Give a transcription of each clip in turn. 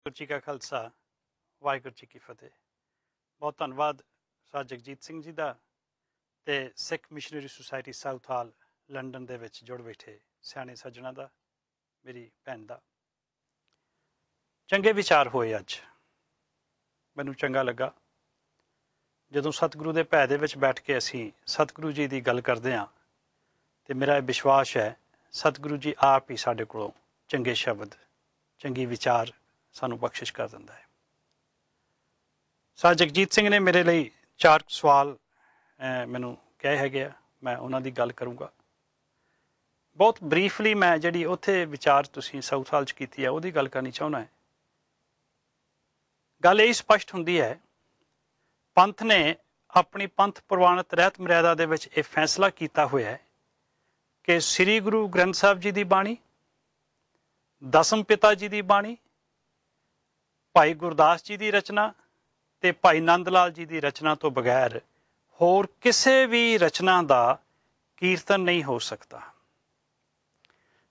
गुरु जी का खालसा वाहिगुरू जी की फतेह। बहुत धन्यवाद साह जगजीत सिंह जी का ते सिख मिशनरी सोसाइटी साउथ हाल लंडन दे विच जुड़ बैठे सियाने सज्जना का, मेरी भैन का। चंगे विचार होए अज, मैनू चंगा लगा जदों सतगुरु के भै दे विच बैठ के असीं सतगुरु जी की गल करते हाँ तो मेरा विश्वास है सतगुरु जी आप ही साडे कोलों चंगे शब्द चंगी विचार सानू बख्शिश कर दिंदा है। साह जगजीत सिंह ने मेरे लिए 4 सवाल मैनू कहे है, मैं उन्होंने गल करूँगा। बहुत ब्रीफली मैं जी उत्थे विचार तुसीं साउथ हाल च कीती है उहदी गल करनी चाहुंदा है। गल यही स्पष्ट हुंदी है, पंथ ने अपनी पंथ प्रवानत रहत मर्यादा दे विच यह फैसला किया हुआ है कि श्री गुरु ग्रंथ साहब जी की बाणी, दसम पिता जी की बाणी, भाई गुरदास जी की रचना ते भाई नंद लाल जी की रचना तो बगैर होर किसी भी रचना का कीर्तन नहीं हो सकता।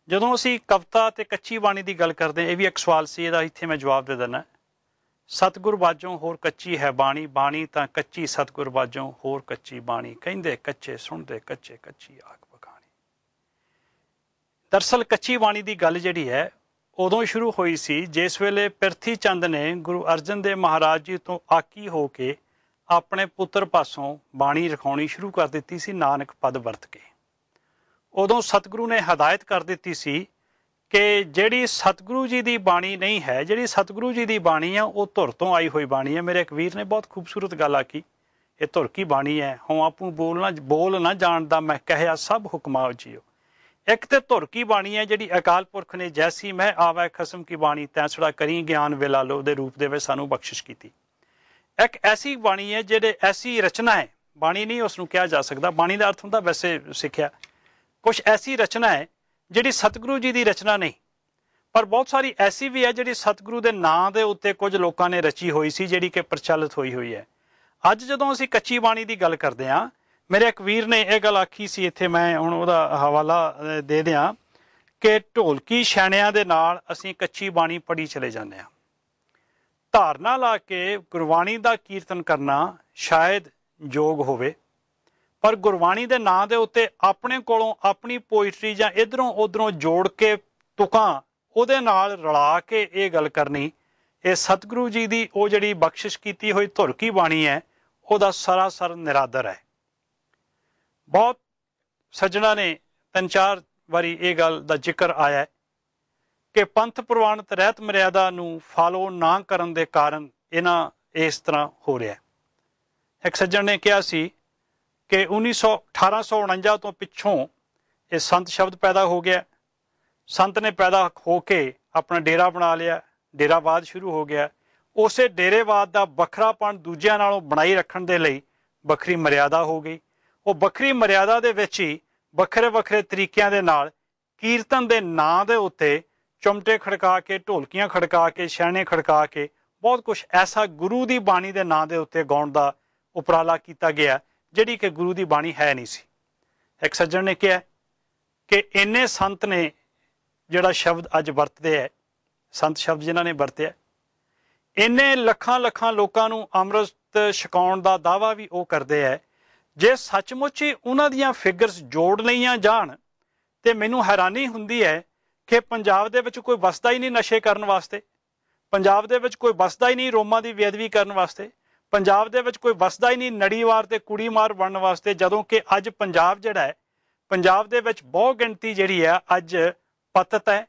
जदों असीं कविता ते कच्ची बाणी की गल करते हैं, यह भी एक सवाल से इत्थे मैं जवाब दे देना। सतगुर बाजों होर कच्ची है बाणी, बाणी तां कच्ची सतगुर बाजों होर कच्ची बाणी, कहिंदे कच्चे सुणदे कच्चे कच्ची आख बखानी। दरअसल कच्ची बाणी की गल जिहड़ी है उदों शुरू हुई सी जिस वेले पिरथी चंद ने गुरु अर्जन देव महाराज जी तो आकी हो के अपने पुत्र पासों बाणी रखाउणी शुरू कर दी सी, नानक पद वरत के। उदों सतगुरु ने हदायत कर दी सी कि जिहड़ी सतगुरु जी की बाणी नहीं है, जिहड़ी सतगुरु जी की बाणी है वह धुर तो आई हुई बाणी है। मेरे एक वीर ने बहुत खूबसूरत गल आखी, ये धुर की बाणी है, हों आपू बोल ना जानदा मैं कहया सब हुक्मा जियो। एक तो धुर की बाणी है जिहड़ी अकाल पुरख ने जैसी मैं आवै खसम की बाणी तैसड़ा करी ज्ञान वेला लो दे रूप दे विच सानू बख्शिश की। एक ऐसी बाणी है जिहड़े ऐसी रचना है, बाणी नहीं उसनूं कहा जा सकता, बाणी का अर्थ हुंदा वैसे सिक्ख्या, कुछ ऐसी रचना है जिहड़ी सतगुरु जी की रचना नहीं, पर बहुत सारी ऐसी भी है जिहड़ी सतगुरु के नां दे उत्ते कुछ लोगों ने रची हुई सी, जिहड़ी कि प्रचलित हुई है। अज जदों असीं कच्ची बाणी की गल करते हैं, मेरे एक वीर ने यह गल आखी सी, इत्थे मैं हुण उहदा हवाला दे दियां कि ढोलकी छैणिਆਂ ਦੇ ਨਾਲ ਅਸੀਂ कच्ची बाणी पढ़ी चले जाते हैं। धारना ला के गुरबाणी का कीर्तन करना शायद योग होवे, पर गुरबाणी के नां दे उत्ते अपने कोलों अपनी पोइट्री जां इधरों उधरों जोड़ के तुकां उहदे नाल रला के ये गल करनी, ये सतगुरु जी की वो जिहड़ी बख्शिश की हुई धुर की बाणी है उहदा सरासर निरादर है। बहुत सज्जणा ने 3-4 वारी ये गल का जिक्र आया है कि पंथ प्रवानत रहत मर्यादा नूं फॉलो ना करन दे कारण इन्हां इस तरह हो रहा है। एक सज्जण ने कहा सी कि 1849 तो पिछों ये संत शब्द पैदा हो गया, संत ने पैदा होके अपना डेरा बना लिया, डेरावाद शुरू हो गया। उसे डेरेवाद का वखरापन दूजिਆਂ नालों बनाई रखण दे लई वखरी मर्यादा हो गई। वो वखरी मर्यादा दे विच ही वखरे वखरे तरीकों के नाल कीर्तन के नां दे उत्ते चुमटे खड़का के, ढोलकियां खड़का के, छैने खड़का के बहुत कुछ ऐसा गुरु की बाणी के नां दे उत्ते गाउण दा उपराला किया गया जिहड़ी कि गुरु की बाणी है नहीं सी। एक सज्जण ने कहा कि इन्ने संत ने जिहड़ा शब्द अज वरतदे है, संत शब्द जिन्हां ने वरतिया, इन्ने लखां लखां लोकां नूं अमृत छकाउण दा दावा भी वो करदे है। जे सचमुच ही उन्हां दीयां फिगर्स जोड़ लईआं जाण ते मैनूं हैरानी हुंदी है कि पंजाब दे विच कोई वसदा ही नहीं नशे करन वास्ते, पंजाब दे विच कोई वसदा ही नहीं रोमां दी बेअदबी करन वास्ते, पंजाब दे विच कोई वसदा ही नहीं नड़ीवार ते कुड़ीमार बनन वास्ते, जदों कि अज पंजाब जिहड़ा है, पंजाब दे विच बहुत गिणती जिहड़ी है अज पतत है,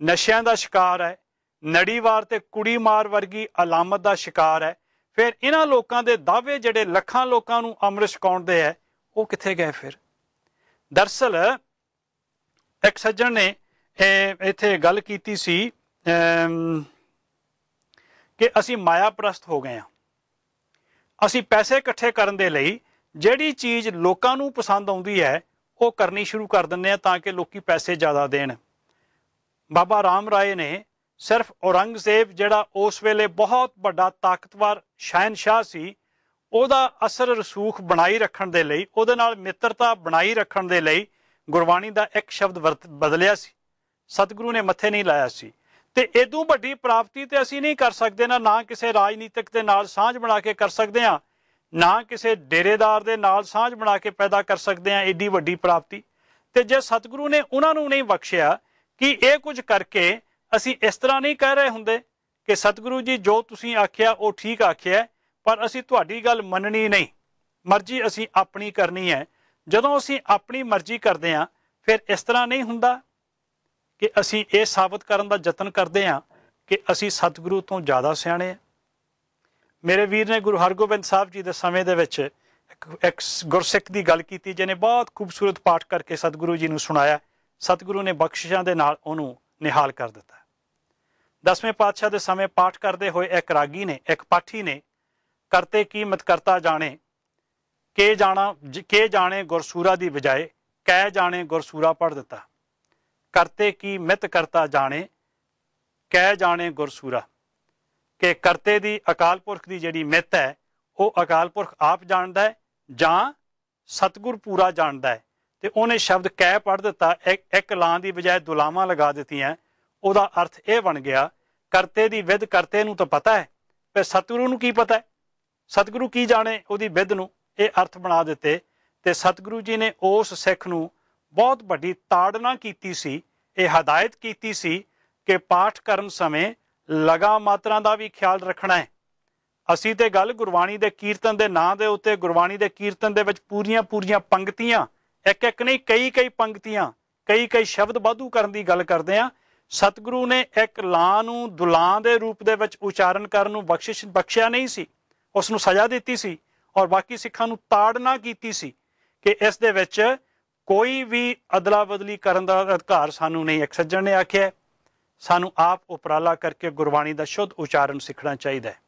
नशिਆਂ ਦਾ शिकार है, नड़ीवार ते कुड़ीमार वर्गी अलामत का शिकार है। फिर इन्हां लोकां दे दावे जिहड़े लखां लोकां नूं अमृत छकाउण दे है वो कित्थे गए फिर? दरअसल एक सज्जण ने इत्थे गल कीती सी कि असीं माया परस्त हो गए, असीं पैसे इकट्ठे करन दे लई जिहड़ी चीज़ लोकां नूं पसंद आउंदी है वो करनी शुरू कर दिंदे आ तां कि लोकी पैसे ज़्यादा देण। बाबा राम राय ने सिर्फ औरंगजेब जिहड़ा उस वेले बहुत बड़ा ताकतवर शहनशाह सी, ਉਹਦਾ असर रसूख बनाई रखण दे लई, ਉਹਦੇ नाल मित्रता बनाई रखण दे लई गुरबाणी ਦਾ एक शब्द बदलिया सी, सतगुरु ने मत्थे नहीं लाया सी। ਤੇ ਇਦੋਂ ਵੱਡੀ ਪ੍ਰਾਪਤੀ ਤੇ ਅਸੀਂ ਨਹੀਂ ਕਰ ਸਕਦੇ ਨਾ ਕਿਸੇ ਰਾਜਨੀਤਿਕ ਦੇ ਨਾਲ ਸਾਂਝ ਬਣਾ ਕੇ ਕਰ ਸਕਦੇ ਹਾਂ, ਨਾ ਕਿਸੇ ਡੇਰੇਦਾਰ ਦੇ ਨਾਲ ਸਾਂਝ ਬਣਾ ਕੇ ਪੈਦਾ ਕਰ ਸਕਦੇ ਹਾਂ ਏਡੀ ਵੱਡੀ ਪ੍ਰਾਪਤੀ। ਤੇ ਜੇ ਸਤਿਗੁਰੂ ਨੇ ਉਹਨਾਂ ਨੂੰ ਨਹੀਂ ਬਖਸ਼ਿਆ ਕਿ ਇਹ ਕੁਝ ਕਰਕੇ ਅਸੀਂ ਇਸ ਤਰ੍ਹਾਂ ਨਹੀਂ ਕਹਿ ਰਹੇ ਹੁੰਦੇ ਕਿ ਸਤਿਗੁਰੂ ਜੀ ਜੋ ਤੁਸੀਂ ਆਖਿਆ ਉਹ ਠੀਕ ਆਖਿਆ, ਪਰ ਅਸੀਂ ਤੁਹਾਡੀ ਗੱਲ ਮੰਨਣੀ ਨਹੀਂ, ਮਰਜ਼ੀ ਅਸੀਂ ਆਪਣੀ ਕਰਨੀ ਹੈ। ਜਦੋਂ ਅਸੀਂ ਆਪਣੀ ਮਰਜ਼ੀ ਕਰਦੇ ਹਾਂ ਫਿਰ ਇਸ ਤਰ੍ਹਾਂ ਨਹੀਂ ਹੁੰਦਾ ਕਿ ਅਸੀਂ ਇਹ ਸਾਬਤ ਕਰਨ ਦਾ ਯਤਨ ਕਰਦੇ ਹਾਂ ਕਿ ਅਸੀਂ ਸਤਿਗੁਰੂ ਤੋਂ ਜ਼ਿਆਦਾ ਸਿਆਣੇ ਹਾਂ। ਮੇਰੇ ਵੀਰ ਨੇ ਗੁਰੂ ਹਰਗੋਬਿੰਦ ਸਾਹਿਬ ਜੀ ਦੇ ਸਮੇਂ ਦੇ ਵਿੱਚ ਇੱਕ ਗੁਰਸਿੱਖ ਦੀ ਗੱਲ ਕੀਤੀ, ਜਿਹਨੇ ਬਹੁਤ ਖੂਬਸੂਰਤ ਪਾਠ ਕਰਕੇ ਸਤਿਗੁਰੂ ਜੀ ਨੂੰ ਸੁਣਾਇਆ। ਸਤਿਗੁਰੂ ਨੇ ਬਖਸ਼ਿਸ਼ਾਂ ਦੇ ਨਾਲ ਉਹਨੂੰ ਨਿਹਾਲ ਕਰ ਦਿੱਤਾ। 10ਵੇਂ ਪਾਤਸ਼ਾਹ ਦੇ ਸਮੇਂ ਪਾਠ ਕਰਦੇ ਹੋਏ ਇੱਕ ਰਾਗੀ ਨੇ, ਇੱਕ ਪਾਠੀ ਨੇ, ਕਰਤੇ ਕੀ ਮਤ ਕਰਤਾ ਜਾਣੇ ਕੇ ਜਾਣੇ ਗੁਰਸੂਰਾ ਦੀ ਬਜਾਏ ਕਹਿ ਜਾਣੇ ਗੁਰਸੂਰਾ ਪੜ੍ਹ ਦਿੱਤਾ। ਕਰਤੇ ਕੀ ਮਿਤ ਕਰਤਾ ਜਾਣੇ ਕਹਿ ਜਾਣੇ ਗੁਰਸੂਰਾ, ਕਿ ਕਰਤੇ ਦੀ ਅਕਾਲ ਪੁਰਖ ਦੀ ਜਿਹੜੀ ਮਿੱਤ ਹੈ ਉਹ ਅਕਾਲ ਪੁਰਖ ਆਪ ਜਾਣਦਾ ਹੈ ਜਾਂ ਸਤਿਗੁਰ ਪੂਰਾ ਜਾਣਦਾ ਹੈ। ਤੇ ਉਹਨੇ ਸ਼ਬਦ ਕਹਿ ਪੜ੍ਹ ਦਿੱਤਾ, ਇੱਕ ਲਾਂ ਦੀ ਬਜਾਏ ਦੁਲਾਵਾਂ ਲਗਾ ਦਿੱਤੀਆਂ। ਉਹਦਾ ਅਰਥ ਇਹ ਬਣ ਗਿਆ, ਕਰਤੇ ਦੀ ਵਿਧ ਕਰਤੇ ਨੂੰ ਤਾਂ ਪਤਾ ਹੈ, ਪਰ ਸਤਿਗੁਰੂ ਨੂੰ ਕੀ ਪਤਾ ਹੈ, ਸਤਿਗੁਰੂ ਕੀ ਜਾਣੇ ਉਹਦੀ ਵਿਧ ਨੂੰ। ਇਹ ਅਰਥ ਬਣਾ ਦਿੱਤੇ। ਤੇ ਸਤਿਗੁਰੂ ਜੀ ਨੇ ਉਸ ਸਿੱਖ ਨੂੰ ਬਹੁਤ ਵੱਡੀ ਤਾੜਨਾ ਕੀਤੀ ਸੀ, ਇਹ ਹਦਾਇਤ ਕੀਤੀ ਸੀ ਕਿ ਪਾਠ ਕਰਨ ਸਮੇਂ ਲਗਾ ਮਾਤਰਾ ਦਾ ਵੀ ਖਿਆਲ ਰੱਖਣਾ ਹੈ। ਅਸੀਂ ਤੇ ਗੱਲ ਗੁਰਬਾਣੀ ਦੇ ਕੀਰਤਨ ਦੇ ਨਾਂ ਦੇ ਉੱਤੇ, ਗੁਰਬਾਣੀ ਦੇ ਕੀਰਤਨ ਦੇ ਵਿੱਚ ਪੂਰੀਆਂ ਪੰਕਤੀਆਂ, ਇੱਕ ਨਹੀਂ ਕਈ ਪੰਕਤੀਆਂ, ਕਈ ਸ਼ਬਦ ਵਾਧੂ ਕਰਨ ਦੀ ਗੱਲ ਕਰਦੇ ਹਾਂ। ਸਤਿਗੁਰੂ ਨੇ ਇੱਕ ਲਾਂ ਨੂੰ ਦੁਲਾਂ ਦੇ ਰੂਪ ਦੇ ਵਿੱਚ ਉਚਾਰਨ ਕਰਨ ਨੂੰ ਬਖਸ਼ਿਆ ਨਹੀਂ ਸੀ, ਉਸ ਨੂੰ ਸਜ਼ਾ ਦਿੱਤੀ ਸੀ ਔਰ ਬਾਕੀ ਸਿੱਖਾਂ ਨੂੰ ਤਾੜਨਾ ਕੀਤੀ ਸੀ ਕਿ ਇਸ ਦੇ ਵਿੱਚ ਕੋਈ ਵੀ ਅਦਲਾ ਬਦਲੀ ਕਰਨ ਦਾ ਅਧਿਕਾਰ ਸਾਨੂੰ ਨਹੀਂ। ਇੱਕ ਸੱਜਣ ਨੇ ਆਖਿਆ, ਸਾਨੂੰ ਆਪ ਉਪਰਾਲਾ ਕਰਕੇ ਗੁਰਬਾਣੀ ਦਾ ਸ਼ੁੱਧ ਉਚਾਰਨ ਸਿੱਖਣਾ ਚਾਹੀਦਾ ਹੈ।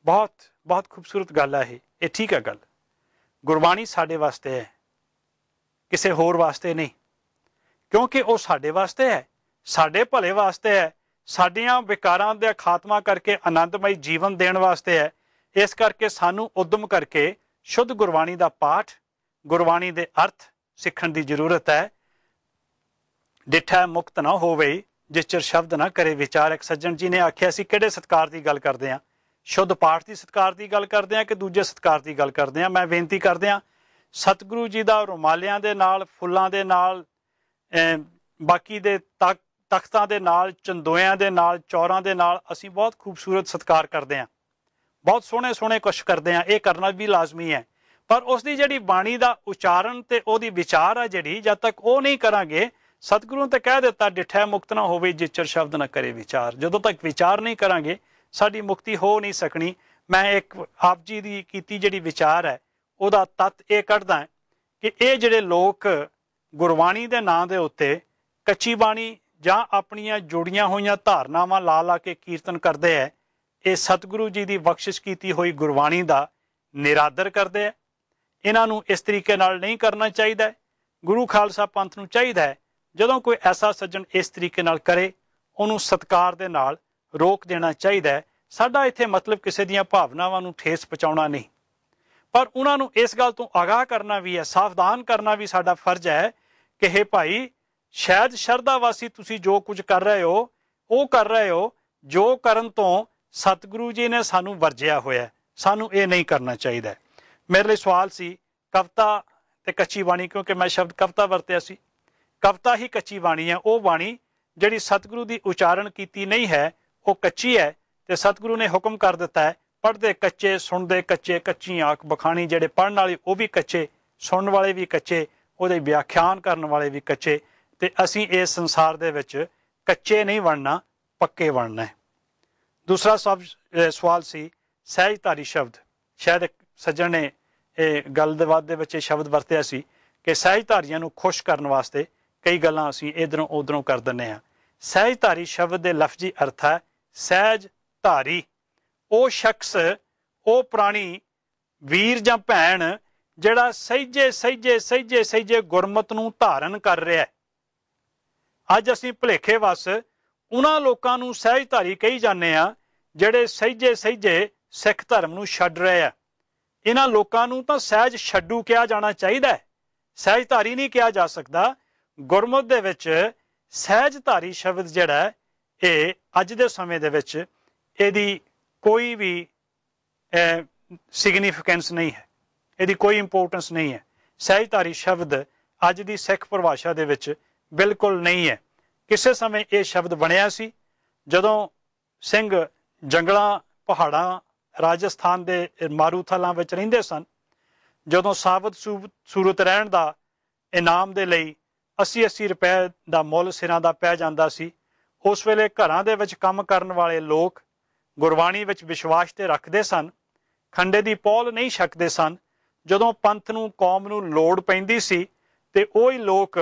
ਬਹੁਤ ਖੂਬਸੂਰਤ ਗੱਲ ਹੈ ਇਹ ਠੀਕ ਹੈ ਗੱਲ। ਗੁਰਬਾਣੀ ਸਾਡੇ ਵਾਸਤੇ ਹੈ, ਕਿਸੇ ਹੋਰ ਵਾਸਤੇ ਨਹੀਂ, ਕਿਉਂਕਿ ਉਹ ਸਾਡੇ ਵਾਸਤੇ ਹੈ, ਸਾਡੇ ਭਲੇ ਵਾਸਤੇ ਹੈ, ਸਾਡੀਆਂ ਵਿਕਾਰਾਂ ਦਾ ਖਾਤਮਾ ਕਰਕੇ ਆਨੰਦਮਈ ਜੀਵਨ ਦੇਣ ਵਾਸਤੇ ਹੈ। ਇਸ ਕਰਕੇ ਸਾਨੂੰ ਉਦਮ ਕਰਕੇ ਸ਼ੁੱਧ ਗੁਰਬਾਣੀ ਦਾ ਪਾਠ, ਗੁਰਬਾਣੀ ਦੇ ਅਰਥ ਸਿੱਖਣ ਦੀ ਜ਼ਰੂਰਤ ਹੈ। ਡਿਠਾ ਮੁਕਤ ਨਾ ਹੋਵੇ ਜਿਸ ਚਿਰ ਸ਼ਬਦ ਨਾ ਕਰੇ ਵਿਚਾਰ। ਇੱਕ ਸੱਜਣ ਜੀ ਨੇ ਆਖਿਆ ਸੀ, ਕਿਹੜੇ ਸਤਿਕਾਰ ਦੀ ਗੱਲ ਕਰਦੇ ਹਾਂ, ਸ਼ੁੱਧ ਪਾਠ ਦੀ ਸਤਿਕਾਰ ਦੀ ਗੱਲ ਕਰਦੇ ਹਾਂ ਕਿ ਦੂਜੇ ਸਤਿਕਾਰ ਦੀ ਗੱਲ ਕਰਦੇ ਹਾਂ। ਮੈਂ ਬੇਨਤੀ ਕਰਦੇ ਹਾਂ, ਸਤਿਗੁਰੂ ਜੀ ਦਾ ਰੁਮਾਲਿਆਂ ਦੇ ਨਾਲ, ਫੁੱਲਾਂ ਦੇ ਨਾਲ, ਬਾਕੀ ਦੇ ਤਖਤਾਂ ਦੇ ਨਾਲ, ਚੰਦੋਇਆਂ ਦੇ ਨਾਲ, ਚੌਰਾਂ ਦੇ ਨਾਲ ਅਸੀਂ ਬਹੁਤ ਖੂਬਸੂਰਤ ਸਤਿਕਾਰ ਕਰਦੇ ਹਾਂ, ਬਹੁਤ ਸੋਹਣੇ ਕੁਛ ਕਰਦੇ ਹਾਂ। ਇਹ ਕਰਨਾ ਵੀ ਲਾਜ਼ਮੀ ਹੈ, ਪਰ ਉਸ ਦੀ ਜਿਹੜੀ ਬਾਣੀ ਦਾ ਉਚਾਰਨ ਤੇ ਉਹਦੀ ਵਿਚਾਰ ਹੈ ਜਿਹੜੀ, ਜਦ ਤੱਕ ਉਹ ਨਹੀਂ ਕਰਾਂਗੇ, ਸਤਿਗੁਰੂ ਤੇ ਕਹਿ ਦਿੱਤਾ ਡਿਠਾ ਮੁਕਤ ਨਾ ਹੋਵੇ ਜਿਸ ਚਿਰ ਸ਼ਬਦ ਨਾ ਕਰੇ ਵਿਚਾਰ। ਜਦੋਂ ਤੱਕ ਵਿਚਾਰ ਨਹੀਂ ਕਰਾਂਗੇ ਸਾਡੀ ਮੁਕਤੀ ਹੋ ਨਹੀਂ ਸਕਣੀ। ਮੈਂ ਇੱਕ ਆਪ ਜੀ ਦੀ ਕੀਤੀ ਜਿਹੜੀ ਵਿਚਾਰ ਹੈ ਉਹਦਾ ਤੱਤ ਇਹ ਕੱਢਦਾ ਕਿ ਇਹ ਜਿਹੜੇ ਲੋਕ ਗੁਰਬਾਣੀ ਦੇ ਨਾਂ ਦੇ ਉੱਤੇ ਕੱਚੀ ਬਾਣੀ ਜਾਂ ਆਪਣੀਆਂ ਜੋੜੀਆਂ ਹੋਈਆਂ ਧਾਰਨਾਵਾਂ ਲਾ ਕੇ ਕੀਰਤਨ ਕਰਦੇ ਹੈ, ਇਹ ਸਤਿਗੁਰੂ ਜੀ ਦੀ ਬਖਸ਼ਿਸ਼ ਕੀਤੀ ਹੋਈ ਗੁਰਬਾਣੀ ਦਾ ਨਿਰਾਦਰ ਕਰਦੇ ਹੈ। ਇਹਨਾਂ ਨੂੰ ਇਸ ਤਰੀਕੇ ਨਾਲ ਨਹੀਂ ਕਰਨਾ ਚਾਹੀਦਾ। ਗੁਰੂ ਖਾਲਸਾ ਪੰਥ ਨੂੰ ਚਾਹੀਦਾ ਹੈ ਜਦੋਂ ਕੋਈ ਐਸਾ ਸੱਜਣ ਇਸ ਤਰੀਕੇ ਨਾਲ ਕਰੇ ਉਹਨੂੰ ਸਤਿਕਾਰ ਦੇ ਨਾਲ ਰੋਕ ਦੇਣਾ ਚਾਹੀਦਾ ਹੈ। ਸਾਡਾ ਇੱਥੇ ਮਤਲਬ ਕਿਸੇ ਦੀਆਂ ਭਾਵਨਾਵਾਂ ਨੂੰ ਠੇਸ ਪਹੁੰਚਾਉਣਾ ਨਹੀਂ, ਪਰ ਉਹਨਾਂ ਨੂੰ ਇਸ ਗੱਲ ਤੋਂ ਆਗਾਹ ਕਰਨਾ ਵੀ ਹੈ, ਸਾਵਧਾਨ ਕਰਨਾ ਵੀ ਸਾਡਾ ਫਰਜ਼ ਹੈ ਕਿ ਹੇ ਭਾਈ, ਸ਼ਾਇਦ ਸ਼ਰਧਾ ਵਾਸੀ ਤੁਸੀਂ ਜੋ ਕੁਝ ਕਰ ਰਹੇ ਹੋ ਉਹ ਕਰ ਰਹੇ ਹੋ ਜੋ ਕਰਨ ਤੋਂ ਸਤਿਗੁਰੂ ਜੀ ਨੇ ਸਾਨੂੰ ਵਰਜਿਆ ਹੋਇਆ, ਸਾਨੂੰ ਇਹ ਨਹੀਂ ਕਰਨਾ ਚਾਹੀਦਾ। ਮੇਰੇ ਲਈ ਸਵਾਲ ਸੀ ਕਵਿਤਾ ਤੇ ਕੱਚੀ ਬਾਣੀ, ਕਿਉਂਕਿ ਮੈਂ ਸ਼ਬਦ ਕਵਿਤਾ ਵਰਤਿਆ ਸੀ। ਕਵਿਤਾ ਹੀ ਕੱਚੀ ਬਾਣੀ ਹੈ, ਉਹ ਬਾਣੀ ਜਿਹੜੀ ਸਤਿਗੁਰੂ ਦੀ ਉਚਾਰਨ ਕੀਤੀ ਨਹੀਂ ਹੈ ਉਹ ਕੱਚੀ ਹੈ। ਤੇ ਸਤਿਗੁਰੂ ਨੇ ਹੁਕਮ ਕਰ ਦਿੱਤਾ ਹੈ, ਪੜ੍ਹਦੇ ਕੱਚੇ, ਸੁਣਦੇ ਕੱਚੇ, ਕੱਚੀ ਆਂਖ ਬਖਾਣੀ। ਜਿਹੜੇ ਪੜ੍ਹਨ ਵਾਲੇ ਉਹ ਵੀ ਕੱਚੇ, ਸੁਣਨ ਵਾਲੇ ਵੀ ਕੱਚੇ, ਉਹਦੇ ਵਿਆਖਿਆਨ ਕਰਨ ਵਾਲੇ ਵੀ ਕੱਚੇ। ਤੇ ਅਸੀਂ ਇਸ ਸੰਸਾਰ ਦੇ ਵਿੱਚ ਕੱਚੇ ਨਹੀਂ ਬਣਨਾ, ਪੱਕੇ ਬਣਨਾ ਹੈ। ਦੂਸਰਾ ਸਵਾਲ ਸੀ ਸਹਿਜਧਾਰੀ ਸ਼ਬਦ। ਸ਼ਾਇਦ ਇੱਕ ਸੱਜਣ ਨੇ ਇਹ ਗੱਲਬਾਤ ਦੇ ਵਿੱਚ ਇਹ ਸ਼ਬਦ ਵਰਤਿਆ ਸੀ ਕਿ ਸਹਿਜਧਾਰੀਆਂ ਨੂੰ ਖੁਸ਼ ਕਰਨ ਵਾਸਤੇ ਕਈ ਗੱਲਾਂ ਅਸੀਂ ਇੱਧਰੋਂ ਉੱਧਰੋਂ ਕਰ ਦਿੰਦੇ ਹਾਂ। ਸਹਿਜਧਾਰੀ ਸ਼ਬਦ ਦੇ ਲਫ਼ਜ਼ੀ ਅਰਥ ਹੈ ਸਹਿਜ ਧਾਰੀ, ਉਹ ਸ਼ਖਸ, ਉਹ ਪ੍ਰਾਣੀ, ਵੀਰ ਜਾਂ ਭੈਣ ਜਿਹੜਾ ਸਹਿਜੇ ਗੁਰਮਤ ਨੂੰ ਧਾਰਨ ਕਰ ਰਿਹਾ। ਅੱਜ ਅਸੀਂ ਭੁਲੇਖੇ ਵਸ ਉਹਨਾਂ ਲੋਕਾਂ ਨੂੰ ਸਹਿਜਧਾਰੀ ਕਹੀ ਜਾਂਦੇ ਆ ਜਿਹੜੇ ਸਹਿਜੇ ਸਿੱਖ ਧਰਮ ਨੂੰ ਛੱਡ ਰਹੇ ਆ। ਇਹਨਾਂ ਲੋਕਾਂ ਨੂੰ ਤਾਂ ਸਹਿਜ ਛੱਡੂ ਕਿਹਾ ਜਾਣਾ ਚਾਹੀਦਾ ਹੈ, ਸਹਿਜਧਾਰੀ ਨਹੀਂ ਕਿਹਾ ਜਾ ਸਕਦਾ। ਗੁਰਮਤ ਦੇ ਵਿੱਚ ਸਹਿਜਧਾਰੀ ਸ਼ਬਦ ਜਿਹੜਾ ਇਹ ਅੱਜ ਦੇ ਸਮੇਂ ਦੇ ਵਿੱਚ ਇਹਦੀ ਕੋਈ ਵੀ ਸਿਗਨੀਫਿਕੈਂਸ ਨਹੀਂ ਹੈ, ਇਹਦੀ ਕੋਈ ਇੰਪੋਰਟੈਂਸ ਨਹੀਂ ਹੈ। ਸਹਿਜਧਾਰੀ ਸ਼ਬਦ ਅੱਜ ਦੀ ਸਿੱਖ ਪਰਿਭਾਸ਼ਾ ਦੇ ਵਿੱਚ ਬਿਲਕੁਲ ਨਹੀਂ ਹੈ। ਕਿਸੇ ਸਮੇਂ ਇਹ ਸ਼ਬਦ ਬਣਿਆ ਸੀ ਜਦੋਂ ਸਿੰਘ ਜੰਗਲਾਂ ਪਹਾੜਾਂ ਰਾਜਸਥਾਨ ਦੇ ਮਾਰੂਥਲਾਂ ਵਿੱਚ ਰਹਿੰਦੇ ਸਨ, ਜਦੋਂ ਸਾਬਤ ਸੂਰਤ ਰਹਿਣ ਦਾ ਇਨਾਮ ਦੇ ਲਈ 80-80 ਰੁਪਏ ਦਾ ਮੁੱਲ ਸਿਰਾਂ ਦਾ ਪੈ ਜਾਂਦਾ ਸੀ। ਉਸ ਵੇਲੇ ਘਰਾਂ ਦੇ ਵਿੱਚ ਕੰਮ ਕਰਨ ਵਾਲੇ ਲੋਕ ਗੁਰਬਾਣੀ ਵਿੱਚ ਵਿਸ਼ਵਾਸ ਤੇ ਰੱਖਦੇ ਸਨ, ਖੰਡੇ ਦੀ ਪੌਲ ਨਹੀਂ ਛਕਦੇ ਸਨ। ਜਦੋਂ ਪੰਥ ਨੂੰ, ਕੌਮ ਨੂੰ ਲੋੜ ਪੈਂਦੀ ਸੀ ਤੇ ਉਹ ਹੀ ਲੋਕ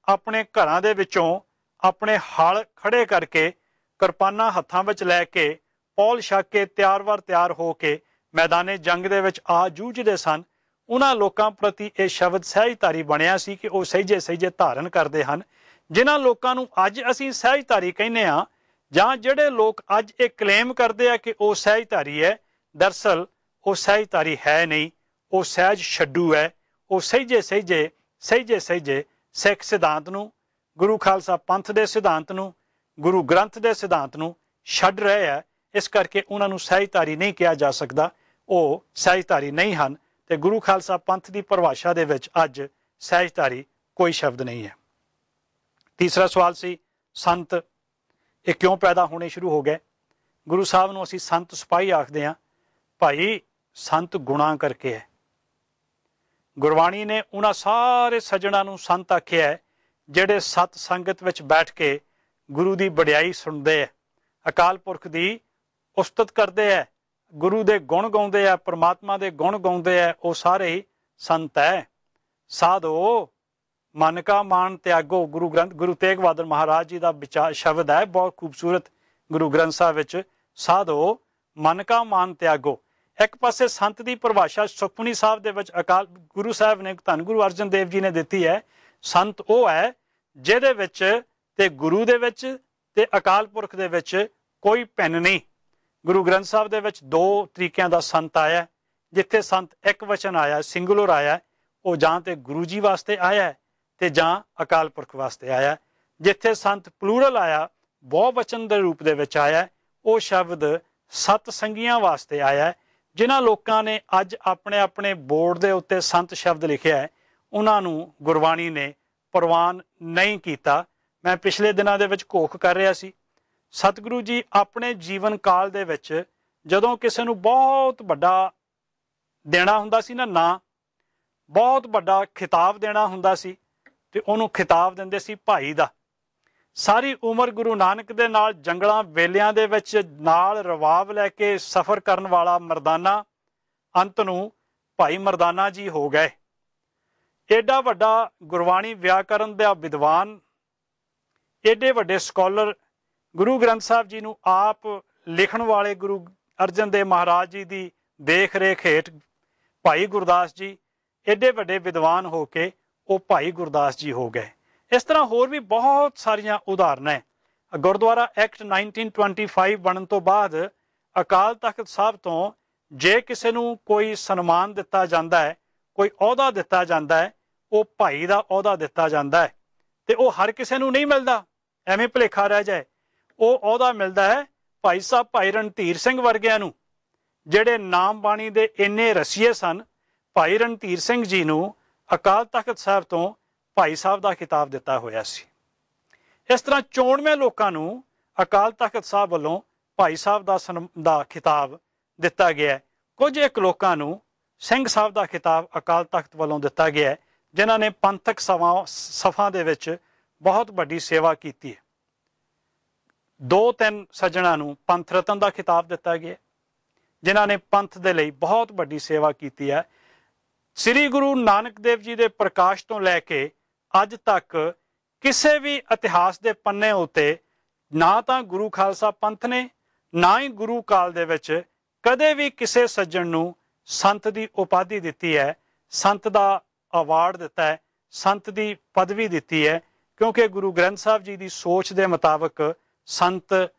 ਆਪਣੇ ਘਰਾਂ ਦੇ ਵਿੱਚੋਂ ਆਪਣੇ ਹਲ ਖੜੇ ਕਰਕੇ ਕਿਰਪਾਨਾਂ ਹੱਥਾਂ ਵਿੱਚ ਲੈ ਕੇ ਪੌਲ ਛਕ ਕੇ ਤਿਆਰ ਹੋ ਕੇ ਮੈਦਾਨੇ ਜੰਗ ਦੇ ਵਿੱਚ ਆ ਜੂਝਦੇ ਸਨ। ਉਹਨਾਂ ਲੋਕਾਂ ਪ੍ਰਤੀ ਇਹ ਸ਼ਬਦ ਸਹਿਜਧਾਰੀ ਬਣਿਆ ਸੀ ਕਿ ਉਹ ਸਹਿਜੇ ਧਾਰਨ ਕਰਦੇ ਹਨ। ਜਿਨ੍ਹਾਂ ਲੋਕਾਂ ਨੂੰ ਅੱਜ ਅਸੀਂ ਸਹਿਜਧਾਰੀ ਕਹਿੰਦੇ ਹਾਂ, ਜਾਂ ਜਿਹੜੇ ਲੋਕ ਅੱਜ ਇਹ ਕਲੇਮ ਕਰਦੇ ਆ ਕਿ ਉਹ ਸਹਿਜਧਾਰੀ ਹੈ, ਦਰਅਸਲ ਉਹ ਸਹਿਜਧਾਰੀ ਹੈ ਨਹੀਂ, ਉਹ ਸਹਿਜ ਛੱਡੂ ਹੈ। ਉਹ ਸਹਿਜੇ ਸਿੱਖ ਸਿਧਾਂਤ ਨੂੰ, ਗੁਰੂ ਖਾਲਸਾ ਪੰਥ ਦੇ ਸਿਧਾਂਤ ਨੂੰ, ਗੁਰੂ ਗ੍ਰੰਥ ਦੇ ਸਿਧਾਂਤ ਨੂੰ ਛੱਡ ਰਹੇ ਹੈ। ਇਸ ਕਰਕੇ ਉਹਨਾਂ ਨੂੰ ਸਹਿਜਧਾਰੀ ਨਹੀਂ ਕਿਹਾ ਜਾ ਸਕਦਾ, ਉਹ ਸਹਿਜਧਾਰੀ ਨਹੀਂ ਹਨ। ਤੇ ਗੁਰੂ ਖਾਲਸਾ ਪੰਥ ਦੀ ਪਰਿਭਾਸ਼ਾ ਦੇ ਵਿੱਚ ਅੱਜ ਸਹਿਜਧਾਰੀ ਕੋਈ ਸ਼ਬਦ ਨਹੀਂ ਹੈ। ਤੀਸਰਾ ਸਵਾਲ ਸੀ ਸੰਤ, ਇਹ ਕਿਉਂ ਪੈਦਾ ਹੋਣੇ ਸ਼ੁਰੂ ਹੋ ਗਏ? ਗੁਰੂ ਸਾਹਿਬ ਨੂੰ ਅਸੀਂ ਸੰਤ ਸਿਪਾਹੀ ਆਖਦੇ ਹਾਂ। ਭਾਈ, ਸੰਤ ਗੁਣਾਂ ਕਰਕੇ ਹੈ। ਗੁਰਬਾਣੀ ਨੇ ਉਹਨਾਂ ਸਾਰੇ ਸੱਜਣਾਂ ਨੂੰ ਸੰਤ ਆਖਿਆ ਹੈ ਜਿਹੜੇ ਸਤ ਸੰਗਤ ਵਿੱਚ ਬੈਠ ਕੇ ਗੁਰੂ ਦੀ ਵਡਿਆਈ ਸੁਣਦੇ ਹੈ, ਅਕਾਲ ਪੁਰਖ ਦੀ ਉਸਤਤ ਕਰਦੇ ਹੈ, ਗੁਰੂ ਦੇ ਗੁਣ ਗਾਉਂਦੇ ਆ, ਪ੍ਰਮਾਤਮਾ ਦੇ ਗੁਣ ਗਾਉਂਦੇ ਆ, ਉਹ ਸਾਰੇ ਹੀ ਸੰਤ ਹੈ। ਸਾਧੋ ਮਨ ਕਾ ਮਾਨ ਤਿਆਗੋ, ਗੁਰੂ ਤੇਗ ਬਹਾਦਰ ਮਹਾਰਾਜ ਜੀ ਦਾ ਵਿਚਾਰ ਸ਼ਬਦ ਹੈ, ਬਹੁਤ ਖੂਬਸੂਰਤ ਗੁਰੂ ਗ੍ਰੰਥ ਸਾਹਿਬ ਵਿੱਚ। ਸਾਧੋ ਮਨ ਕਾ ਮਾਨ ਤਿਆਗੋ। ਇੱਕ ਪਾਸੇ ਸੰਤ ਦੀ ਪਰਿਭਾਸ਼ਾ ਸੁਖਮਨੀ ਸਾਹਿਬ ਦੇ ਵਿੱਚ ਗੁਰੂ ਸਾਹਿਬ ਨੇ, ਧੰਨ ਗੁਰੂ ਅਰਜਨ ਦੇਵ ਜੀ ਨੇ ਦਿੱਤੀ ਹੈ। ਸੰਤ ਉਹ ਹੈ ਜਿਹਦੇ ਵਿੱਚ ਤੇ ਗੁਰੂ ਦੇ ਵਿੱਚ ਤੇ ਅਕਾਲ ਪੁਰਖ ਦੇ ਵਿੱਚ ਕੋਈ ਭਿੰਨ ਨਹੀਂ। ਗੁਰੂ ਗ੍ਰੰਥ ਸਾਹਿਬ ਦੇ ਵਿੱਚ ਦੋ ਤਰੀਕਿਆਂ ਦਾ ਸੰਤ ਆਇਆ। ਜਿੱਥੇ ਸੰਤ ਇੱਕ ਵਚਨ ਆਇਆ, ਸਿੰਗੂਲਰ ਆਇਆ, ਉਹ ਜਾਂ ਤੇ ਗੁਰੂ ਜੀ ਵਾਸਤੇ ਆਇਆ ਤੇ ਜਾਂ ਅਕਾਲ ਪੁਰਖ ਵਾਸਤੇ ਆਇਆ। ਜਿੱਥੇ ਸੰਤ ਪਲੂਰਲ ਆਇਆ, ਬਹੁ ਵਚਨ ਦੇ ਰੂਪ ਦੇ ਵਿੱਚ ਆਇਆ, ਉਹ ਸ਼ਬਦ ਸਤ ਸੰਗੀਆਂ ਵਾਸਤੇ ਆਇਆ। ਜਿਨ੍ਹਾਂ ਲੋਕਾਂ ਨੇ ਅੱਜ ਆਪਣੇ ਆਪਣੇ ਬੋਰਡ ਦੇ ਉੱਤੇ ਸੰਤ ਸ਼ਬਦ ਲਿਖਿਆ ਹੈ, ਉਹਨਾਂ ਨੂੰ ਗੁਰਬਾਣੀ ਨੇ ਪ੍ਰਵਾਨ ਨਹੀਂ ਕੀਤਾ। ਮੈਂ ਪਿਛਲੇ ਦਿਨਾਂ ਦੇ ਵਿੱਚ ਘੋਖ ਕਰ ਰਿਹਾ ਸੀ, ਸਤਿਗੁਰੂ ਜੀ ਆਪਣੇ ਜੀਵਨ ਕਾਲ ਦੇ ਵਿੱਚ ਜਦੋਂ ਕਿਸੇ ਨੂੰ ਬਹੁਤ ਵੱਡਾ ਦੇਣਾ ਹੁੰਦਾ ਸੀ ਨਾ, ਬਹੁਤ ਵੱਡਾ ਖਿਤਾਬ ਦੇਣਾ ਹੁੰਦਾ ਸੀ, ਤੇ ਉਹਨੂੰ ਖਿਤਾਬ ਦਿੰਦੇ ਸੀ ਭਾਈ ਦਾ। ਸਾਰੀ ਉਮਰ ਗੁਰੂ ਨਾਨਕ ਦੇ ਨਾਲ ਜੰਗਲਾਂ ਵੇਲਿਆਂ ਦੇ ਵਿੱਚ ਨਾਲ ਰਵਾਬ ਲੈ ਕੇ ਸਫ਼ਰ ਕਰਨ ਵਾਲਾ ਮਰਦਾਨਾ, ਅੰਤ ਨੂੰ ਭਾਈ ਮਰਦਾਨਾ ਜੀ ਹੋ ਗਏ। ਏਡਾ ਵੱਡਾ ਗੁਰਬਾਣੀ ਵਿਆਕਰਨ ਦਾ ਵਿਦਵਾਨ, ਏਡੇ ਵੱਡੇ ਸਕਾਲਰ, ਗੁਰੂ ਗ੍ਰੰਥ ਸਾਹਿਬ ਜੀ ਨੂੰ ਆਪ ਲਿਖਣ ਵਾਲੇ ਗੁਰੂ ਅਰਜਨ ਦੇਵ ਮਹਾਰਾਜ ਜੀ ਦੀ ਦੇਖ ਰੇਖ ਹੇਠ ਭਾਈ ਗੁਰਦਾਸ ਜੀ, ਏਡੇ ਵੱਡੇ ਵਿਦਵਾਨ ਹੋ ਕੇ ਉਹ ਭਾਈ ਗੁਰਦਾਸ ਜੀ ਹੋ ਗਏ। ਇਸ ਤਰ੍ਹਾਂ ਹੋਰ ਵੀ ਬਹੁਤ ਸਾਰੀਆਂ ਉਦਾਹਰਨਾਂ ਹੈ। ਗੁਰਦੁਆਰਾ ਐਕਟ 1925 ਬਣਨ ਤੋਂ ਬਾਅਦ ਅਕਾਲ ਤਖਤ ਸਾਹਿਬ ਤੋਂ ਜੇ ਕਿਸੇ ਨੂੰ ਕੋਈ ਸਨਮਾਨ ਦਿੱਤਾ ਜਾਂਦਾ ਹੈ, ਕੋਈ ਅਹੁਦਾ ਦਿੱਤਾ ਜਾਂਦਾ ਹੈ, ਉਹ ਭਾਈ ਦਾ ਅਹੁਦਾ ਦਿੱਤਾ ਜਾਂਦਾ ਹੈ। ਤੇ ਉਹ ਹਰ ਕਿਸੇ ਨੂੰ ਨਹੀਂ ਮਿਲਦਾ, ਐਵੇਂ ਭੁਲੇਖਾ ਰਹਿ ਜਾਏ। ਉਹ ਅਹੁਦਾ ਮਿਲਦਾ ਹੈ ਭਾਈ ਸਾਹਿਬ ਭਾਈ ਰਣਧੀਰ ਸਿੰਘ ਵਰਗਿਆਂ ਨੂੰ, ਜਿਹੜੇ ਨਾਮ ਬਾਣੀ ਦੇ ਇੰਨੇ ਰਸੀਏ ਸਨ। ਭਾਈ ਰਣਧੀਰ ਸਿੰਘ ਜੀ ਨੂੰ ਅਕਾਲ ਤਖਤ ਸਾਹਿਬ ਤੋਂ ਭਾਈ ਸਾਹਿਬ ਦਾ ਖਿਤਾਬ ਦਿੱਤਾ ਹੋਇਆ ਸੀ। ਇਸ ਤਰ੍ਹਾਂ 94 ਲੋਕਾਂ ਨੂੰ ਅਕਾਲ ਤਖਤ ਸਾਹਿਬ ਵੱਲੋਂ ਭਾਈ ਸਾਹਿਬ ਦਾ ਖਿਤਾਬ ਦਿੱਤਾ ਗਿਆ। ਕੁਝ ਇੱਕ ਲੋਕਾਂ ਨੂੰ ਸਿੰਘ ਸਾਹਿਬ ਦਾ ਖਿਤਾਬ ਅਕਾਲ ਤਖਤ ਵੱਲੋਂ ਦਿੱਤਾ ਗਿਆ, ਜਿਨ੍ਹਾਂ ਨੇ ਪੰਥਕ ਸਫਾ ਦੇ ਵਿੱਚ ਬਹੁਤ ਵੱਡੀ ਸੇਵਾ ਕੀਤੀ ਹੈ। 2-3 ਸੱਜਣਾਂ ਨੂੰ ਪੰਥ ਰਤਨ ਦਾ ਖਿਤਾਬ ਦਿੱਤਾ ਗਿਆ, ਜਿਨ੍ਹਾਂ ਨੇ ਪੰਥ ਦੇ ਲਈ ਬਹੁਤ ਵੱਡੀ ਸੇਵਾ ਕੀਤੀ ਹੈ। ਸ੍ਰੀ ਗੁਰੂ ਨਾਨਕ ਦੇਵ ਜੀ ਦੇ ਪ੍ਰਕਾਸ਼ ਤੋਂ ਲੈ ਕੇ ਅੱਜ ਤੱਕ ਕਿਸੇ ਵੀ ਇਤਿਹਾਸ ਦੇ ਪੰਨੇ ਉੱਤੇ ਨਾ ਤਾਂ ਗੁਰੂ ਖਾਲਸਾ ਪੰਥ ਨੇ, ਨਾ ਹੀ ਗੁਰੂ ਕਾਲ ਦੇ ਵਿੱਚ ਕਦੇ ਵੀ ਕਿਸੇ ਸੱਜਣ ਨੂੰ ਸੰਤ ਦੀ ਉਪਾਧੀ ਦਿੱਤੀ ਹੈ, ਸੰਤ ਦਾ ਅਵਾਰਡ ਦਿੱਤਾ ਹੈ, ਸੰਤ ਦੀ ਪਦਵੀ ਦਿੱਤੀ ਹੈ। ਕਿਉਂਕਿ ਗੁਰੂ ਗ੍ਰੰਥ ਸਾਹਿਬ ਜੀ ਦੀ ਸੋਚ ਦੇ ਮੁਤਾਬਕ ਸੰਤ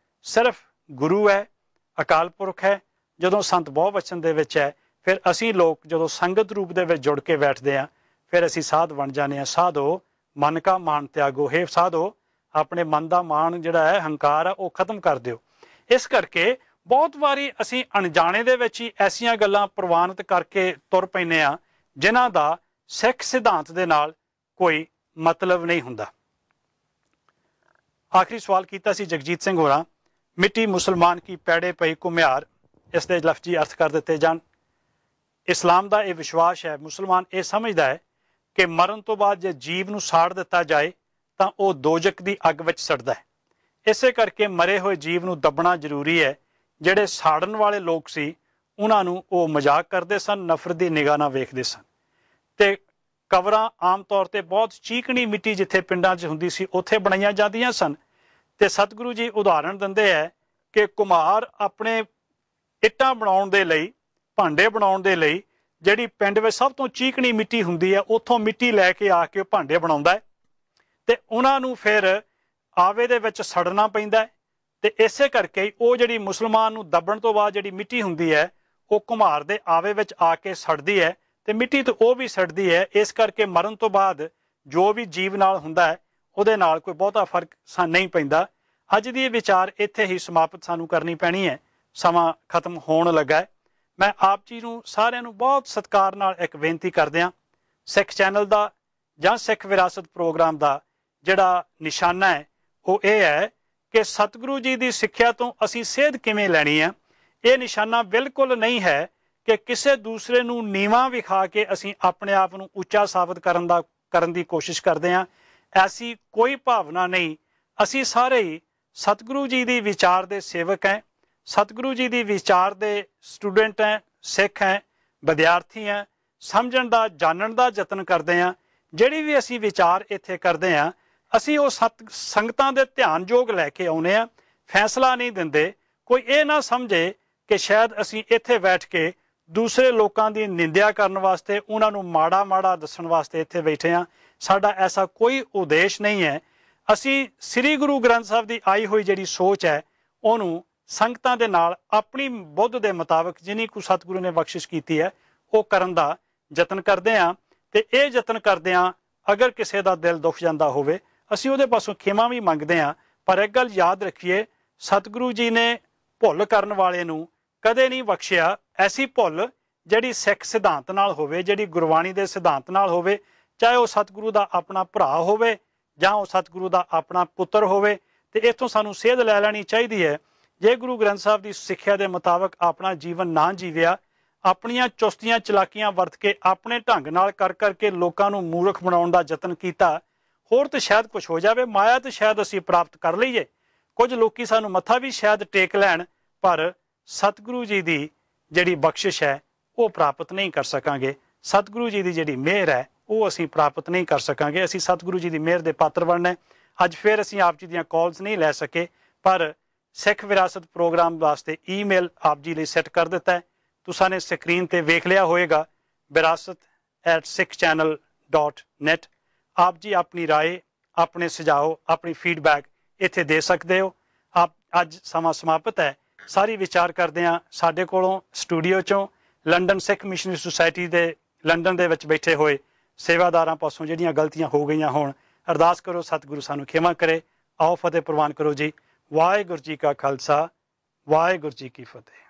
ਸਿਰਫ ਗੁਰੂ ਹੈ, ਅਕਾਲ ਪੁਰਖ ਹੈ। ਜਦੋਂ ਸੰਤ ਬਹੁ ਵਚਨ ਦੇ ਵਿੱਚ ਹੈ, ਫਿਰ ਅਸੀਂ ਲੋਕ ਜਦੋਂ ਸੰਗਤ ਰੂਪ ਦੇ ਵਿੱਚ ਜੁੜ ਕੇ ਬੈਠਦੇ ਹਾਂ, ਫਿਰ ਅਸੀਂ ਸਾਧ ਬਣ ਜਾਂਦੇ ਹਾਂ। ਸਾਧੋ ਮਨ ਕਾ ਮਾਨ ਤਿਆਗੋ। ਹੇ ਸਾਧੋ, ਆਪਣੇ ਮਨ ਦਾ ਮਾਣ ਜਿਹੜਾ ਹੈ, ਹੰਕਾਰ ਆ, ਉਹ ਖਤਮ ਕਰ ਦਿਓ। ਇਸ ਕਰਕੇ ਬਹੁਤ ਵਾਰੀ ਅਸੀਂ ਅਣਜਾਣੇ ਦੇ ਵਿੱਚ ਹੀ ਐਸੀਆਂ ਗੱਲਾਂ ਪ੍ਰਵਾਨਿਤ ਕਰਕੇ ਤੁਰ ਪੈਂਦੇ ਹਾਂ ਜਿਨ੍ਹਾਂ ਦਾ ਸਿੱਖ ਸਿਧਾਂਤ ਦੇ ਨਾਲ ਕੋਈ ਮਤਲਬ ਨਹੀਂ ਹੁੰਦਾ। ਆਖਰੀ ਸਵਾਲ ਕੀਤਾ ਸੀ ਜਗਜੀਤ ਸਿੰਘ ਹੋਰਾਂ, ਮਿੱਟੀ ਮੁਸਲਮਾਨ ਕੀ ਪੈੜੇ ਪਈ ਘੁਮਿਆਰ, ਇਸ ਦੇ ਲਫ਼ਜ਼ੀ ਅਰਥ ਕਰ ਦਿੱਤੇ ਜਾਣ। ਇਸਲਾਮ ਦਾ ਇਹ ਵਿਸ਼ਵਾਸ ਹੈ, ਮੁਸਲਮਾਨ ਇਹ ਸਮਝਦਾ ਹੈ ਕਿ ਮਰਨ ਤੋਂ ਬਾਅਦ ਜੇ ਜੀਵ ਨੂੰ ਸਾੜ ਦਿੱਤਾ ਜਾਏ ਤਾਂ ਉਹ ਦੋਜ਼ਖ ਦੀ ਅੱਗ ਵਿੱਚ ਸੜਦਾ ਹੈ। ਇਸੇ ਕਰਕੇ ਮਰੇ ਹੋਏ ਜੀਵ ਨੂੰ ਦੱਬਣਾ ਜ਼ਰੂਰੀ ਹੈ। ਜਿਹੜੇ ਸਾੜਨ ਵਾਲੇ ਲੋਕ ਸੀ ਉਹਨਾਂ ਨੂੰ ਉਹ ਮਜ਼ਾਕ ਕਰਦੇ ਸਨ, ਨਫ਼ਰਤ ਦੀ ਨਿਗਾਹ ਨਾਲ ਵੇਖਦੇ ਸਨ। ਤੇ ਕਬਰਾਂ ਆਮ ਤੌਰ ਤੇ ਬਹੁਤ ਚੀਕਣੀ ਮਿੱਟੀ ਜਿੱਥੇ ਪਿੰਡਾਂ 'ਚ ਹੁੰਦੀ ਸੀ ਉੱਥੇ ਬਣਾਈਆਂ ਜਾਂਦੀਆਂ ਸਨ। ਤੇ ਸਤਿਗੁਰੂ ਜੀ ਉਦਾਹਰਣ ਦਿੰਦੇ ਹੈ ਕਿ ਕੁਮਹਾਰ ਆਪਣੇ ਇੱਟਾਂ ਬਣਾਉਣ ਦੇ ਲਈ, ਭਾਂਡੇ ਬਣਾਉਣ ਦੇ ਲਈ ਜਿਹੜੀ ਪਿੰਡ ਵਿੱਚ ਸਭ ਤੋਂ ਚੀਕਣੀ ਮਿੱਟੀ ਹੁੰਦੀ ਹੈ ਉੱਥੋਂ ਮਿੱਟੀ ਲੈ ਕੇ ਆ ਕੇ ਉਹ ਭਾਂਡੇ ਬਣਾਉਂਦਾ ਹੈ ਤੇ ਉਹਨਾਂ ਨੂੰ ਫਿਰ ਆਵੇ ਦੇ ਵਿੱਚ ਸੜਨਾ ਪੈਂਦਾ ਹੈ। ਤੇ ਇਸੇ ਕਰਕੇ ਉਹ ਜਿਹੜੀ ਮੁਸਲਮਾਨ ਨੂੰ ਦੱਬਣ ਤੋਂ ਬਾਅਦ ਜਿਹੜੀ ਮਿੱਟੀ ਹੁੰਦੀ ਹੈ ਉਹ ਕੁਮਹਾਰ ਦੇ ਆਵੇ ਵਿੱਚ ਆ ਕੇ ਸੜਦੀ ਹੈ ਤੇ ਮਿੱਟੀ ਤੋਂ ਉਹ ਵੀ ਸੜਦੀ ਹੈ। ਇਸ ਕਰਕੇ ਮਰਨ ਤੋਂ ਬਾਅਦ ਜੋ ਵੀ ਜੀਵ ਨਾਲ ਹੁੰਦਾ ਹੈ ਉਹਦੇ ਨਾਲ ਕੋਈ ਬਹੁਤਾ ਫਰਕ ਨਹੀਂ ਪੈਂਦਾ। ਅੱਜ ਦੀ ਇਹ ਵਿਚਾਰ ਇੱਥੇ ਹੀ ਸਮਾਪਤ ਸਾਨੂੰ ਕਰਨੀ ਪੈਣੀ ਹੈ, ਸਮਾਂ ਖਤਮ ਹੋਣ ਲੱਗਾ ਹੈ। ਮੈਂ ਆਪ ਜੀ ਨੂੰ ਸਾਰਿਆਂ ਨੂੰ ਬਹੁਤ ਸਤਿਕਾਰ ਨਾਲ ਇੱਕ ਬੇਨਤੀ ਕਰਦਿਆਂ, ਸਿੱਖ ਚੈਨਲ ਦਾ ਜਾਂ ਸਿੱਖ ਵਿਰਾਸਤ ਪ੍ਰੋਗਰਾਮ ਦਾ ਜਿਹੜਾ ਨਿਸ਼ਾਨਾ ਹੈ ਉਹ ਇਹ ਹੈ ਕਿ ਸਤਿਗੁਰੂ ਜੀ ਦੀ ਸਿੱਖਿਆ ਤੋਂ ਅਸੀਂ ਸੇਧ ਕਿਵੇਂ ਲੈਣੀ ਹੈ। ਇਹ ਨਿਸ਼ਾਨਾ ਬਿਲਕੁਲ ਨਹੀਂ ਹੈ ਕਿ ਕਿਸੇ ਦੂਸਰੇ ਨੂੰ ਨੀਵਾਂ ਵਿਖਾ ਕੇ ਅਸੀਂ ਆਪਣੇ ਆਪ ਨੂੰ ਉੱਚਾ ਸਾਬਤ ਕਰਨ ਦੀ ਕੋਸ਼ਿਸ਼ ਕਰਦੇ ਹਾਂ। ਐਸੀ ਕੋਈ ਭਾਵਨਾ ਨਹੀਂ। ਅਸੀਂ ਸਾਰੇ ਹੀ ਸਤਿਗੁਰੂ ਜੀ ਦੀ ਵਿਚਾਰ ਦੇ ਸੇਵਕ ਹੈ, ਸਤਿਗੁਰੂ ਜੀ ਦੀ ਵਿਚਾਰ ਦੇ ਸਟੂਡੈਂਟ ਹੈ, ਸਿੱਖ ਹੈ, ਵਿਦਿਆਰਥੀ ਹੈ। ਸਮਝਣ ਦਾ, ਜਾਣਨ ਦਾ ਯਤਨ ਕਰਦੇ ਹਾਂ। ਜਿਹੜੀ ਵੀ ਅਸੀਂ ਵਿਚਾਰ ਇੱਥੇ ਕਰਦੇ ਹਾਂ ਅਸੀਂ ਉਹ ਸੰਗਤਾਂ ਦੇ ਧਿਆਨਯੋਗ ਲੈ ਕੇ ਆਉਂਦੇ ਹਾਂ, ਫੈਸਲਾ ਨਹੀਂ ਦਿੰਦੇ। ਕੋਈ ਇਹ ਨਾ ਸਮਝੇ ਕਿ ਸ਼ਾਇਦ ਅਸੀਂ ਇੱਥੇ ਬੈਠ ਕੇ ਦੂਸਰੇ ਲੋਕਾਂ ਦੀ ਨਿੰਦਿਆ ਕਰਨ ਵਾਸਤੇ, ਉਹਨਾਂ ਨੂੰ ਮਾੜਾ ਮਾੜਾ ਦੱਸਣ ਵਾਸਤੇ ਇੱਥੇ ਬੈਠੇ ਹਾਂ। ਸਾਡਾ ਐਸਾ ਕੋਈ ਉਦੇਸ਼ ਨਹੀਂ ਹੈ। ਅਸੀਂ ਸ੍ਰੀ ਗੁਰੂ ਗ੍ਰੰਥ ਸਾਹਿਬ ਦੀ ਆਈ ਹੋਈ ਜਿਹੜੀ ਸੋਚ ਹੈ ਉਹਨੂੰ ਸੰਗਤਾਂ ਦੇ ਨਾਲ ਆਪਣੀ ਬੁੱਧ ਦੇ ਮੁਤਾਬਕ ਜਿੰਨੀ ਕੁ ਸਤਿਗੁਰੂ ਨੇ ਬਖਸ਼ਿਸ਼ ਕੀਤੀ ਹੈ ਉਹ ਕਰਨ ਦਾ ਯਤਨ ਕਰਦੇ ਹਾਂ। ਤੇ ਇਹ ਯਤਨ ਕਰਦਿਆਂ ਅਗਰ ਕਿਸੇ ਦਾ ਦਿਲ ਦੁੱਖ ਜਾਂਦਾ ਹੋਵੇ ਅਸੀਂ ਉਹਦੇ ਪਾਸੋਂ ਖਿਮਾ ਵੀ ਮੰਗਦੇ ਹਾਂ। ਪਰ ਇੱਕ ਗੱਲ ਯਾਦ ਰੱਖੀਏ, ਸਤਿਗੁਰੂ ਜੀ ਨੇ ਭੁੱਲ ਕਰਨ ਵਾਲੇ ਨੂੰ ਕਦੇ ਨਹੀਂ ਬਖਸ਼ਿਆ। ਐਸੀ ਭੁੱਲ ਜਿਹੜੀ ਸਿੱਖ ਸਿਧਾਂਤ ਨਾਲ ਹੋਵੇ, ਜਿਹੜੀ ਗੁਰਬਾਣੀ ਦੇ ਸਿਧਾਂਤ ਨਾਲ ਹੋਵੇ, ਚਾਹੇ ਉਹ ਸਤਿਗੁਰੂ ਦਾ ਆਪਣਾ ਭਰਾ ਹੋਵੇ ਜਾਂ ਉਹ ਸਤਿਗੁਰੂ ਦਾ ਆਪਣਾ ਪੁੱਤਰ ਹੋਵੇ। ਤੇ ਇੱਥੋਂ ਸਾਨੂੰ ਸੇਧ ਲੈ ਲੈਣੀ ਚਾਹੀਦੀ ਹੈ। ਜੇ ਗੁਰੂ ਗ੍ਰੰਥ ਸਾਹਿਬ ਦੀ ਸਿੱਖਿਆ ਦੇ ਮੁਤਾਬਕ ਆਪਣਾ ਜੀਵਨ ਨਾ ਜੀਵਿਆ, ਆਪਣੀਆਂ ਚੁਸਤੀਆਂ ਚਲਾਕੀਆਂ ਵਰਤ ਕੇ ਆਪਣੇ ਢੰਗ ਨਾਲ ਕਰ ਕਰਕੇ ਲੋਕਾਂ ਨੂੰ ਮੂਰਖ ਬਣਾਉਣ ਦਾ ਯਤਨ ਕੀਤਾ, ਹੋਰ ਤਾਂ ਸ਼ਾਇਦ ਕੁਝ ਹੋ ਜਾਵੇ। ਮਾਇਆ ਤਾਂ ਸ਼ਾਇਦ ਅਸੀਂ ਪ੍ਰਾਪਤ ਕਰ ਲਈਏ, ਕੁਝ ਲੋਕੀ ਸਾਨੂੰ ਮੱਥਾ ਵੀ ਸ਼ਾਇਦ ਟੇਕ ਲੈਣ, ਪਰ ਸਤਿਗੁਰੂ ਜੀ ਦੀ ਜਿਹੜੀ ਬਖਸ਼ਿਸ਼ ਹੈ ਉਹ ਪ੍ਰਾਪਤ ਨਹੀਂ ਕਰ ਸਕਾਂਗੇ। ਸਤਿਗੁਰੂ ਜੀ ਦੀ ਜਿਹੜੀ ਮਿਹਰ ਹੈ ਉਹ ਅਸੀਂ ਪ੍ਰਾਪਤ ਨਹੀਂ ਕਰ ਸਕਾਂਗੇ। ਅਸੀਂ ਸਤਿਗੁਰੂ ਜੀ ਦੀ ਮਿਹਰ ਦੇ ਪਾਤਰ ਬਣਨਾ ਹੈ। ਅੱਜ ਫਿਰ ਅਸੀਂ ਆਪ ਜੀ ਦੀਆਂ ਕਾਲਸ ਨਹੀਂ ਲੈ ਸਕੇ, ਪਰ ਸਿੱਖ ਵਿਰਾਸਤ ਪ੍ਰੋਗਰਾਮ ਵਾਸਤੇ ਈਮੇਲ ਆਪ ਜੀ ਲਈ ਸੈੱਟ ਕਰ ਦਿੱਤਾ ਹੈ। ਤੁਸਾਂ ਨੇ ਸਕਰੀਨ ਤੇ ਵੇਖ ਲਿਆ ਹੋਏਗਾ, virasat@sikhchannel.net। ਆਪ ਜੀ ਆਪਣੀ ਰਾਏ, ਆਪਣੇ ਸੁਝਾਅ, ਆਪਣੀ ਫੀਡਬੈਕ ਇੱਥੇ ਦੇ ਸਕਦੇ ਹੋ। ਅੱਜ ਸਮਾਂ ਸਮਾਪਤ ਹੈ। ਸਾਰੀ ਵਿਚਾਰ ਕਰਦੇ ਹਾਂ ਸਾਡੇ ਕੋਲੋਂ ਸਟੂਡੀਓ ਚੋਂ ਲੰਡਨ ਸਿੱਖ ਮਿਸ਼ਨਰੀ ਸੁਸਾਇਟੀ ਦੇ ਲੰਡਨ ਦੇ ਵਿੱਚ ਬੈਠੇ ਹੋਏ ਸੇਵਾਦਾਰਾਂ ਪਾਸੋਂ ਜਿਹੜੀਆਂ ਗਲਤੀਆਂ ਹੋ ਗਈਆਂ ਹੋਣ, ਅਰਦਾਸ ਕਰੋ ਸਤਿਗੁਰੂ ਸਾਨੂੰ ਖਿਮਾ ਕਰੇ। ਆਓ ਫਤਿਹ ਪ੍ਰਵਾਨ ਕਰੋ ਜੀ। ਵਾਹਿਗੁਰੂ ਜੀ ਕਾ ਖਾਲਸਾ, ਵਾਹਿਗੁਰੂ ਜੀ ਕੀ ਫਤਿਹ।